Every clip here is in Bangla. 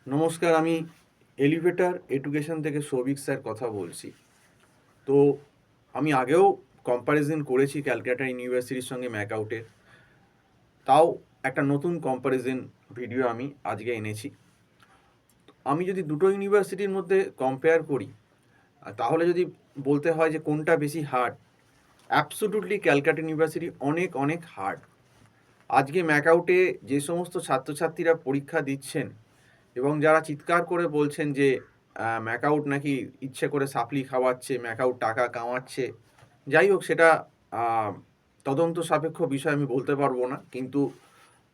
নমস্কার, আমি এলিভেটর এডুকেশন থেকে সৌভিক স্যার কথা বলছি। তো আমি আগেও কম্প্যারিজন করেছি ক্যালকাটা ইউনিভার্সিটির সঙ্গে ম্যাকআউটের। তাও একটা নতুন কম্প্যারিজন ভিডিও আমি আজকে এনেছি। আমি যদি দুটো ইউনিভার্সিটির মধ্যে কম্পেয়ার করি, তাহলে যদি বলতে হয় যে কোনটা বেশি হার্ড, অ্যাবসোলুটলি ক্যালকাটা ইউনিভার্সিটি অনেক অনেক হার্ড। আজকে ম্যাকআউটে যে সমস্ত ছাত্রছাত্রীরা পরীক্ষা দিচ্ছেন এবং যারা চিৎকার করে বলছেন যে ম্যাকআউট নাকি ইচ্ছে করে সাপ্লি খাওয়াচ্ছে, ম্যাকআউট টাকা কামাচ্ছে, যাই হোক সেটা আহ, তদন্ত সাপেক্ষ বিষয় আমি বলতে পারবো না। কিন্তু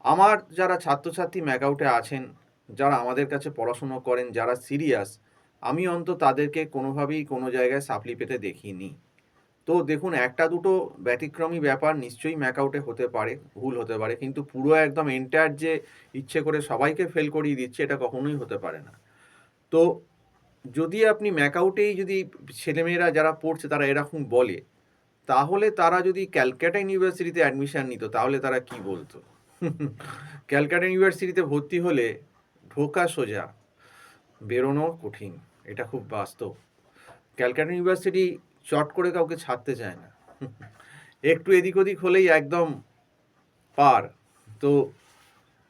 আমার যারা ছাত্রছাত্রী ম্যাকআউটে আছেন, যারা আমাদের কাছে পড়াশুনো করেন, যারা সিরিয়াস, আমি অন্তত তাদেরকে কোনোভাবেই কোনো জায়গায় সাপ্লি পেতে দেখিনি। তো দেখুন, একটা দুটো ব্যতিক্রমী ব্যাপার নিশ্চয়ই ম্যাকআউটে হতে পারে, ভুল হতে পারে, কিন্তু পুরো একদম এন্টায়ার যে ইচ্ছে করে সবাইকে ফেল করিয়ে দিচ্ছে, এটা কখনোই হতে পারে না। তো যদি আপনি ম্যাকআউটেই যদি ছেলেমেয়েরা যারা পড়ছে তারা এরকম বলে, তাহলে তারা যদি ক্যালকাটা ইউনিভার্সিটিতে অ্যাডমিশন নিত তাহলে তারা কি বলতো? ক্যালকাটা ইউনিভার্সিটিতে ভর্তি হলে ঢোকা সোজা, বেরোনো কঠিন, এটা খুব বাস্তব। ক্যালকাটা ইউনিভার্সিটি চট করে কাউকে ছাড়তে চায় না। একটু এদিক ওদিক হলেই একদম পার। তো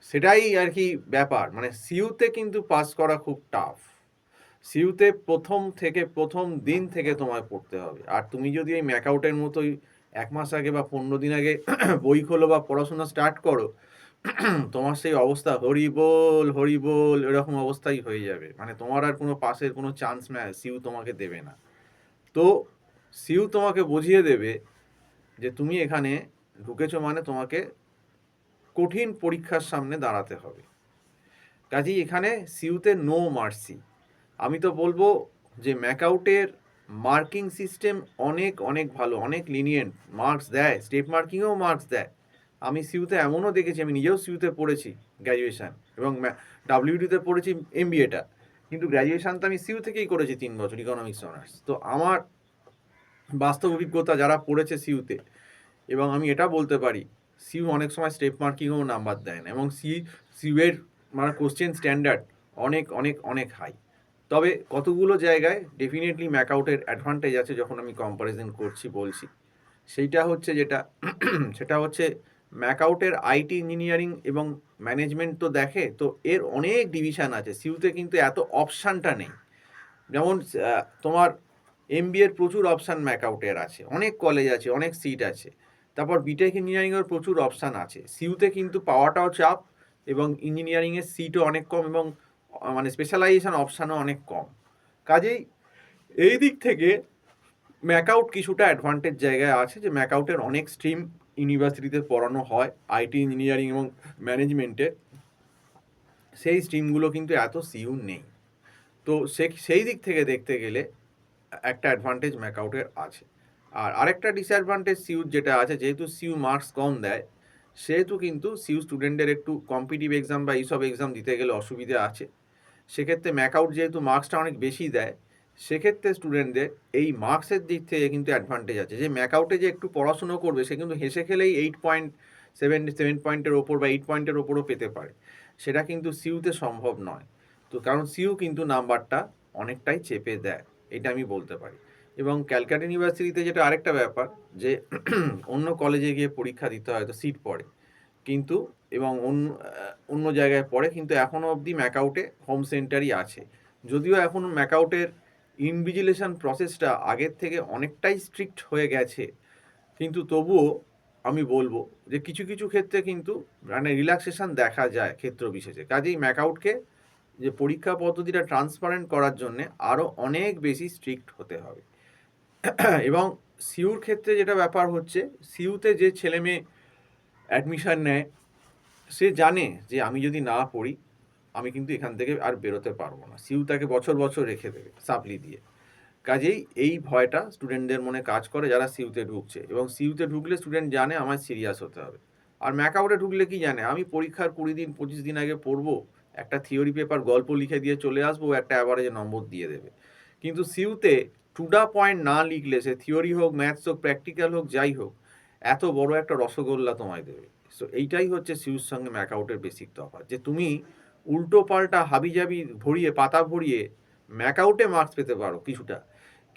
সেটাই আর কি ব্যাপার, মানে সিইউতে কিন্তু পাস করা খুব টাফ। সিইউতে প্রথম দিন থেকে তোমায় পড়তে হবে। আর তুমি যদি এই ম্যাকআউটের মতোই 1 মাস আগে বা 15 দিন আগে বই খোলো বা পড়াশোনা স্টার্ট করো, তোমার সেই অবস্থা হরিবোল হরিবোল এরকম অবস্থাই হয়ে যাবে। মানে তোমার আর কোনো পাসের কোনো চান্স সিইউ তোমাকে দেবে না। তো সিইউ তোমাকে বুঝিয়ে দেবে যে তুমি এখানে ঢুকেছো মানে তোমাকে কঠিন পরীক্ষার সামনে দাঁড়াতে হবে। কাজেই এখানে সিইউতে নো মার্সি। আমি তো বলবো যে ম্যাকআউটের মার্কিং সিস্টেম অনেক অনেক ভালো, অনেক লিনিয়েন্ট, মার্কস দেয়, স্টেপ মার্কিংয়েও মার্কস দেয়। আমি সিইউতে এমনও দেখেছি, আমি নিজেও সিইউতে পড়েছি গ্র্যাজুয়েশান, এবং ডাব্লিউডিতে পড়েছি এমবিএটা, কিন্তু গ্র্যাজুয়েশান তো আমি সিইউ থেকেই করেছি 3 বছর ইকোনমিক্স অনার্স। তো আমার বাস্তব অভিজ্ঞতা যারা পড়েছে সিইউতে, এবং আমি এটা বলতে পারি সিইউ অনেক সময় স্টেপ মার্কিংয়েও নাম্বার দেয় না, এবং সিইউয়ের মানে কোশ্চেন স্ট্যান্ডার্ড অনেক অনেক অনেক হাই। তবে কতগুলো জায়গায় ডেফিনেটলি ম্যাকআউটের অ্যাডভান্টেজ আছে, যখন আমি কম্পারিজন করছি বলছি। সেইটা হচ্ছে যেটা সেটা হচ্ছে ম্যাকআউটের আইটি ইঞ্জিনিয়ারিং এবং ম্যানেজমেন্ট তো দেখে, তো এর অনেক ডিভিশন আছে। সিইউতে কিন্তু এত অপশানটা নেই। যেমন তোমার এমবিএর প্রচুর অপশান ম্যাকআউটের আছে, অনেক কলেজ আছে, অনেক সিট আছে। তারপর বিটেক ইঞ্জিনিয়ারিংয়ের প্রচুর অপশান আছে। সিইউতে কিন্তু পাওয়াটাও চাপ, এবং ইঞ্জিনিয়ারিংয়ের সিটও অনেক কম, এবং মানে স্পেশালাইজেশন অপশানও অনেক কম। কাজেই এই দিক থেকে ম্যাকআউট কিছুটা অ্যাডভান্টেজ জায়গায় আছে, যে ম্যাকআউটের অনেক স্ট্রিম ইউনিভার্সিটিতে পড়ানো হয় আইটি ইঞ্জিনিয়ারিং এবং ম্যানেজমেন্টে, সেই স্ট্রিমগুলো কিন্তু এত সিইউ নেই। তো সেই দিক থেকে দেখতে গেলে একটা অ্যাডভান্টেজ ম্যাকআউটের আছে। আর আরেকটা ডিসঅ্যাডভান্টেজ সিইউর যেটা আছে, যেহেতু সিইউ মার্কস কম দেয়, সেহেতু কিন্তু সিইউ স্টুডেন্টদের একটু কম্পিটিটিভ এক্সাম বা এইসব এক্সাম দিতে গেলে অসুবিধা আছে। সেক্ষেত্রে ম্যাকআউট যেহেতু মার্কসটা অনেক বেশি দেয়, সেক্ষেত্রে স্টুডেন্টদের এই মার্কসের দিক থেকে কিন্তু অ্যাডভান্টেজ আছে। যে ম্যাকআউটে যে একটু পড়াশুনো করবে, সে কিন্তু হেসে খেলেই 8.7 পয়েন্টের ওপর বা 8 পয়েন্টের ওপরও পেতে পারে। সেটা কিন্তু সিইউতে সম্ভব নয়। তো কারণ সিইউ কিন্তু নাম্বারটা অনেকটাই চেপে দেয়, এটা আমি বলতে পারি। এবং ক্যালকাটা ইউনিভার্সিটিতে যেটা আরেকটা ব্যাপার, যে অন্য কলেজে গিয়ে পরীক্ষা দিতে হয়, তো সিট পড়ে কিন্তু, এবং অন্য জায়গায় পড়ে, কিন্তু এখনও অবধি ম্যাকআউটে হোম সেন্টারই আছে। যদিও এখন ম্যাকআউটের ইনভিজিলেশন প্রসেসটা আগের থেকে অনেকটাই স্ট্রিক্ট হয়ে গেছে, কিন্তু তবুও আমি বলবো যে কিছু কিছু ক্ষেত্রে কিন্তু মানে রিল্যাক্সেশন দেখা যায় ক্ষেত্র বিশেষে। কাজেই ম্যাকআউটকে যে পরীক্ষা পদ্ধতিটা ট্রান্সপারেন্ট করার জন্যে আরও অনেক বেশি স্ট্রিক্ট হতে হবে। এবং সিইউর ক্ষেত্রে যেটা ব্যাপার হচ্ছে, সিইউতে যে ছেলে মেয়ে অ্যাডমিশন নেয়, সে জানে যে আমি যদি না পড়ি, আমি কিন্তু এখান থেকে আর বেরোতে পারবো না। সিইউ তাকে বছর বছর রেখে দেবে সাপ্লি দিয়ে। কাজেই এই ভয়টা স্টুডেন্টদের মনে কাজ করে যারা সিইউতে ঢুকছে, এবং সিইউতে ঢুকলে স্টুডেন্ট জানে আমায় সিরিয়াস হতে হবে। আর ম্যাকআউটে ঢুকলে কি জানে, আমি পরীক্ষার 20 দিন 25 দিন আগে পড়বো, একটা থিওরি পেপার গল্প লিখে দিয়ে চলে আসবো, একটা অ্যাভারেজে নম্বর দিয়ে দেবে। কিন্তু সিইউতে টু দা পয়েন্ট না লিখলে, সে থিওরি হোক, ম্যাথস হোক, প্র্যাকটিক্যাল হোক, যাই হোক, এত বড় একটা রসগোল্লা তোমায় দেবে। সো এইটাই হচ্ছে সিইউর সঙ্গে ম্যাকআউটের বেসিক তফাৎ, যে তুমি উল্টো পাল্টা হাবিজাবি ভরিয়ে পাতা ভরিয়ে ম্যাকআউটে মার্কস পেতে পারো কিছুটা,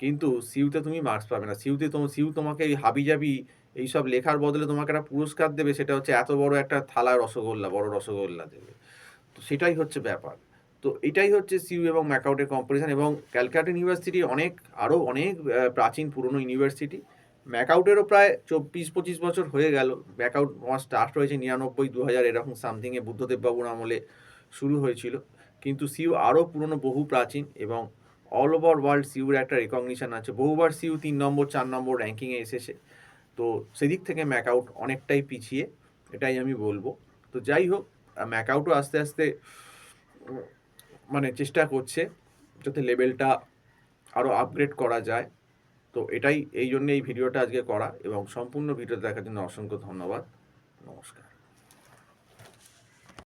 কিন্তু সিইউতে তুমি মার্কস পাবে না। সিইউ তোমাকে এই হাবিজাবি এইসব লেখার বদলে তোমাকে একটা পুরস্কার দেবে, সেটা হচ্ছে এত বড় একটা থালা রসগোল্লা, বড় রসগোল্লা দেবে। তো সেটাই হচ্ছে ব্যাপার। তো এটাই হচ্ছে সিইউ এবং ম্যাকআউটের কম্পারিজন। এবং ক্যালকাটা ইউনিভার্সিটি আরও অনেক প্রাচীন পুরনো ইউনিভার্সিটি। ম্যাকআউটেরও প্রায় 24-25 বছর হয়ে গেল। ম্যাকআউট আমার স্টার্ট হয়েছে 99-2000 এরকম সামথিংয়ে, বুদ্ধদেববাবুর আমলে শুরু হয়েছিল। কিন্তু সিইউ আরও পুরনো, বহু প্রাচীন, এবং অল ওভার ওয়ার্ল্ড সিইউর একটা রেকগনিশন আছে। বহুবার সিইউ 3 নম্বর 4 নম্বর র্যাঙ্কিংয়ে এসেছে। তো সেদিক থেকে ম্যাকআউট অনেকটাই পিছিয়ে, এটাই আমি বলবো। তো যাই হোক, ম্যাকআউটও আস্তে আস্তে মানে চেষ্টা করছে যাতে লেভেলটা আরও আপগ্রেড করা যায়। তো এটাই, এই জন্য এই ভিডিওটা আজকে করা, এবং সম্পূর্ণ ভিডিও দেখার জন্য অসংখ্য ধন্যবাদ। নমস্কার।